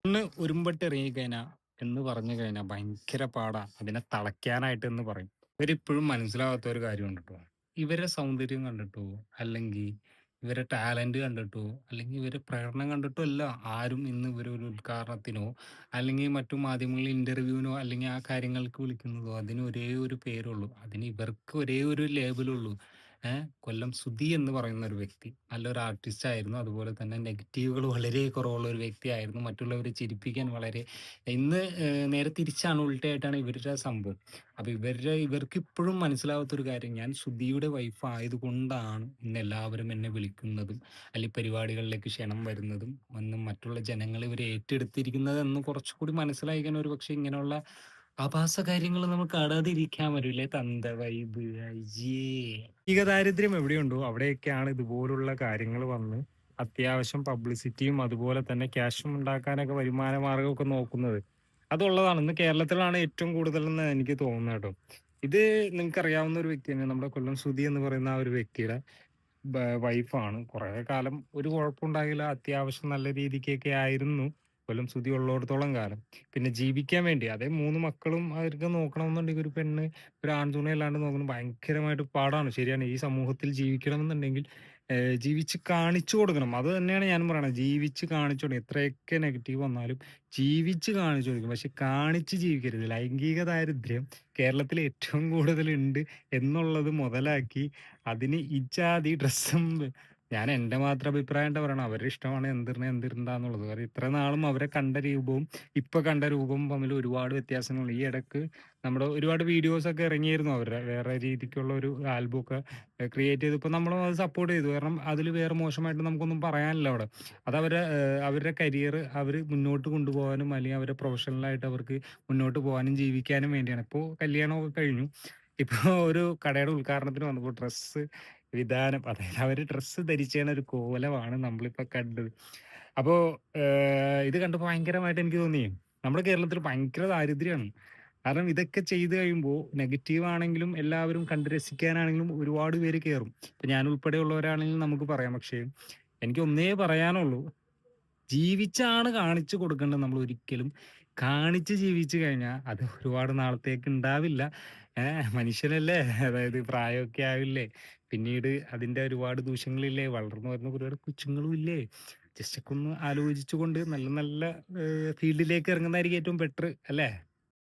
ഒന്ന് ഉരുമ്പെട്ട് ഇറങ്ങിക്കഴിഞ്ഞാ എന്ന് പറഞ്ഞു കഴിഞ്ഞാൽ ഭയങ്കര പാടാ. അതിനെ തളയ്ക്കാനായിട്ട് എന്ന് പറയും. ഇവരിപ്പോഴും മനസ്സിലാവാത്ത ഒരു കാര്യമുണ്ട് ട്ടോ. ഇവരെ സൗന്ദര്യം കണ്ടിട്ടോ, അല്ലെങ്കിൽ ഇവരെ ടാലന്റ് കണ്ടിട്ടോ, അല്ലെങ്കിൽ ഇവരെ പ്രകടനം കണ്ടിട്ടോ അല്ല ആരും ഇന്ന് ഇവരെ ഒരു ഉദ്ഘാടനത്തിനോ, അല്ലെങ്കിൽ മറ്റു മാധ്യമങ്ങളിൽ ഇന്റർവ്യൂവിനോ, അല്ലെങ്കിൽ ആ കാര്യങ്ങൾക്ക് വിളിക്കുന്നതോ അതിന് ഒരേ ഒരു പേരുള്ളൂ. അതിന് ഇവർക്ക് ഒരേ ഒരു ലേബലുള്ളൂ. കൊല്ലം സുധി എന്ന് പറയുന്ന ഒരു വ്യക്തി നല്ലൊരു ആർട്ടിസ്റ്റ് ആയിരുന്നു. അതുപോലെ തന്നെ നെഗറ്റീവുകൾ വളരെ കുറവുള്ള ഒരു വ്യക്തിയായിരുന്നു. മറ്റുള്ളവരെ ചിരിപ്പിക്കാൻ വളരെ ഇന്ന് നേരെ തിരിച്ചാണ് ഉൾട്ടയായിട്ടാണ് ഇവരുടെ സംഭവം. അപ്പൊ ഇവർക്ക് ഇപ്പോഴും മനസ്സിലാവാത്തൊരു കാര്യം ഞാൻ സുധിയുടെ വൈഫ് ആയതുകൊണ്ടാണ് ഇന്ന് എല്ലാവരും എന്നെ വിളിക്കുന്നതും, അല്ലെങ്കിൽ പരിപാടികളിലേക്ക് ക്ഷണം വരുന്നതും, വന്ന് മറ്റുള്ള ജനങ്ങൾ ഇവരെ ഏറ്റെടുത്തിരിക്കുന്നത് എന്ന് കുറച്ചുകൂടി മനസ്സിലാക്കിയാൽ ഒരുപക്ഷെ ഇങ്ങനെയുള്ള ആഭാസകാര്യങ്ങൾ നമുക്ക് കാണാതിരിക്കാൻ വരൂലേ തന്ത വൈബ് അയ്യേ. സാമ്പത്തിക ദാരിദ്ര്യം എവിടെയുണ്ടോ അവിടെയൊക്കെയാണ് ഇതുപോലുള്ള കാര്യങ്ങൾ വന്ന് അത്യാവശ്യം പബ്ലിസിറ്റിയും അതുപോലെ തന്നെ ക്യാഷും ഉണ്ടാക്കാനൊക്കെ വരുമാന മാർഗമൊക്കെ നോക്കുന്നത്. അതുള്ളതാണ് ഇന്ന് കേരളത്തിലാണ് ഏറ്റവും കൂടുതൽ എന്ന് എനിക്ക് തോന്നുന്നത് കേട്ടോ. ഇത് നിങ്ങൾക്ക് അറിയാവുന്ന ഒരു വ്യക്തി തന്നെ നമ്മുടെ കൊല്ലം സുധി എന്ന് പറയുന്ന ആ ഒരു വ്യക്തിയുടെ വൈഫാണ്. കുറെ കാലം ഒരു കുഴപ്പമുണ്ടായില്ല. അത്യാവശ്യം നല്ല രീതിക്കൊക്കെ ആയിരുന്നു കൊല്ലം സുധി ഉള്ളിടത്തോളം കാലം. പിന്നെ ജീവിക്കാൻ വേണ്ടി അതേ 3 മക്കളും അവർക്ക് നോക്കണമെന്നുണ്ടെങ്കിൽ ഒരു പെണ്ണ് ഒരു ആൺതുണ അല്ലാണ്ട് നോക്കുന്നത് ഭയങ്കരമായിട്ട് പാടാണ്. ശരിയാണ്. ഈ സമൂഹത്തിൽ ജീവിക്കണമെന്നുണ്ടെങ്കിൽ ജീവിച്ച് കാണിച്ചു കൊടുക്കണം. അത് തന്നെയാണ് ഞാനും പറയണത്. ജീവിച്ച് കാണിച്ചു കൊടുക്കണം. എത്രയൊക്കെ നെഗറ്റീവ് വന്നാലും ജീവിച്ച് കാണിച്ചു കൊടുക്കും. പക്ഷെ കാണിച്ച് ജീവിക്കരുത്. ലൈംഗിക ദാരിദ്ര്യം കേരളത്തിൽ ഏറ്റവും കൂടുതലുണ്ട് എന്നുള്ളത് മുതലാക്കി അതിന് ഇജാതി ഡ്രസ്സും ഞാൻ എന്റെ മാത്രം അഭിപ്രായമായിട്ടാ പറയണത്. അവരുടെ ഇഷ്ടമാണ് എന്തിടണം എന്തിടണ്ടാന്നുള്ളത്. കാരണം ഇത്ര നാളും അവരെ കണ്ട രൂപവും ഇപ്പൊ കണ്ട രൂപവും തമ്മിൽ ഒരുപാട് വ്യത്യാസങ്ങളുണ്ട്. ഈ ഇടക്ക് നമ്മുടെ ഒരുപാട് വീഡിയോസ് ഒക്കെ ഇറങ്ങിയിരുന്നു അവരുടെ വേറെ രീതിക്കുള്ള ഒരു ആൽബം ഒക്കെ ക്രിയേറ്റ് ചെയ്തു. ഇപ്പൊ നമ്മൾ അത് സപ്പോർട്ട് ചെയ്തു. കാരണം അതിൽ വേറെ മോശമായിട്ട് നമുക്കൊന്നും പറയാനില്ല അവിടെ. അത് അവരുടെ കരിയർ അവർ മുന്നോട്ട് കൊണ്ടുപോകാനും അല്ലെങ്കിൽ അവരുടെ പ്രൊഫഷണലായിട്ട് അവർക്ക് മുന്നോട്ട് പോകാനും ജീവിക്കാനും വേണ്ടിയാണ്. ഇപ്പോൾ കല്യാണമൊക്കെ കഴിഞ്ഞു. ഇപ്പൊ ഒരു കടയുടെ ഉദ്ഘാടനത്തിന് വന്നപ്പോൾ ഡ്രസ്സ് വിധാനം അതായത് അവര് ഡ്രസ്സ് ധരിച്ചേണ ഒരു കോലമാണ് നമ്മളിപ്പോ കണ്ടത്. അപ്പോ ഇത് കണ്ടപ്പോ ഭയങ്കരമായിട്ട് എനിക്ക് തോന്നി നമ്മുടെ കേരളത്തിൽ ഭയങ്കര ദാരിദ്ര്യമാണ്. കാരണം ഇതൊക്കെ ചെയ്ത് കഴിയുമ്പോൾ നെഗറ്റീവ് ആണെങ്കിലും എല്ലാവരും കണ്ട് രസിക്കാനാണെങ്കിലും ഒരുപാട് പേര് കയറും. ഇപ്പൊ ഞാൻ ഉൾപ്പെടെയുള്ളവരാണെങ്കിലും നമുക്ക് പറയാം. പക്ഷേ എനിക്ക് ഒന്നേ പറയാനുള്ളൂ, ജീവിച്ചാണ് കാണിച്ചു കൊടുക്കേണ്ടത്. നമ്മൾ ഒരിക്കലും കാണിച്ച് ജീവിച്ചു കഴിഞ്ഞാൽ അത് ഒരുപാട് നാളത്തേക്ക് ഉണ്ടാവില്ല. മനുഷ്യനല്ലേ, അതായത് പ്രായമൊക്കെ ആവില്ലേ, പിന്നീട് അതിന്റെ ഒരുപാട് ദൂഷ്യങ്ങളില്ലേ, വളർന്നു വരുന്ന ഒരുപാട് കൊച്ചുങ്ങളും ഇല്ലേ. ജസ്റ്റ് ഒക്കെ ഒന്ന് ആലോചിച്ചുകൊണ്ട് നല്ല നല്ല ഫീൽഡിലേക്ക് ഇറങ്ങുന്നതായിരിക്കും ഏറ്റവും ബെറ്റർ അല്ലേ.